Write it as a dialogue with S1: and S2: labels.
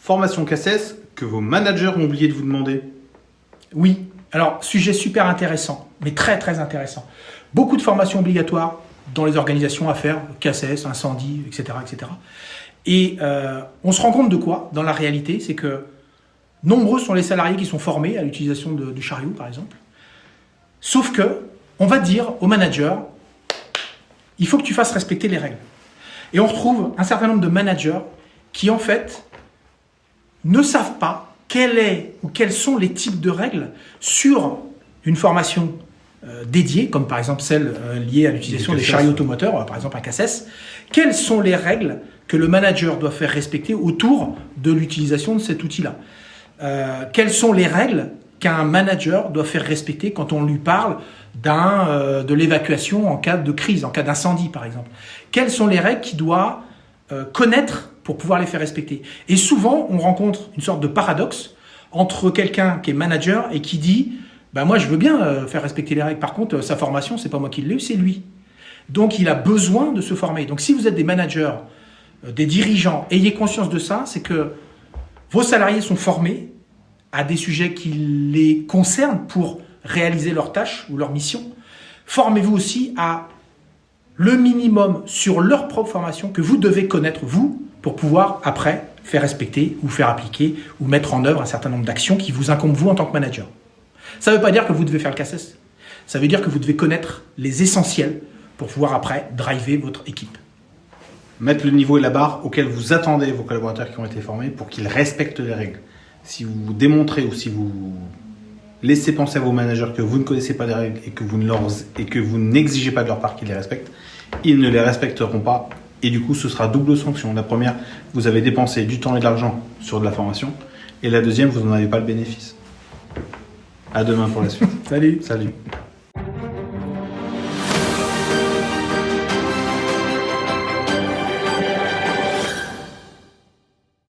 S1: formation CACES que vos managers ont oublié de vous demander?
S2: Oui, alors sujet super intéressant, mais très très intéressant. Beaucoup de formations obligatoires dans les organisations à faire, CACES, incendie, etc. etc. Et on se rend compte de quoi dans la réalité? C'est que nombreux sont les salariés qui sont formés à l'utilisation du chariot, par exemple. Sauf que on va dire au manager, il faut que tu fasses respecter les règles. Et on retrouve un certain nombre de managers qui, en fait, ne savent pas quels sont les types de règles sur une formation dédiée, comme par exemple celle liée à l'utilisation des chariots automoteurs, par exemple un CACES. Quelles sont les règles que le manager doit faire respecter autour de l'utilisation de cet outil-là? Quelles sont les règles qu'un manager doit faire respecter quand on lui parle de l'évacuation en cas de crise, en cas d'incendie par exemple? Quelles sont les règles qu'il doit connaître pour pouvoir les faire respecter? Et souvent, on rencontre une sorte de paradoxe entre quelqu'un qui est manager et qui dit bah moi je veux bien faire respecter les règles, par contre sa formation, c'est pas moi qui l'ai eu, c'est lui. Donc il a besoin de se former. Donc si vous êtes des managers, des dirigeants, ayez conscience de ça, c'est que vos salariés sont formés à des sujets qui les concernent pour réaliser leurs tâches ou leurs missions. Formez-vous aussi à le minimum sur leur propre formation que vous devez connaître, vous, pour pouvoir, après, faire respecter ou faire appliquer ou mettre en œuvre un certain nombre d'actions qui vous incombent, vous, en tant que manager. Ça ne veut pas dire que vous devez faire le CACES. Ça veut dire que vous devez connaître les essentiels pour pouvoir, après, driver votre équipe.
S1: Mettre le niveau et la barre auquel vous attendez vos collaborateurs qui ont été formés pour qu'ils respectent les règles. Si vous démontrez ou si vous laissez penser à vos managers que vous ne connaissez pas les règles et que vous n'exigez pas de leur part qu'ils les respectent, ils ne les respecteront pas et du coup ce sera double sanction. La première, vous avez dépensé du temps et de l'argent sur de la formation et la deuxième, vous n'en avez pas le bénéfice. À demain pour la suite.
S2: Salut.
S1: Salut.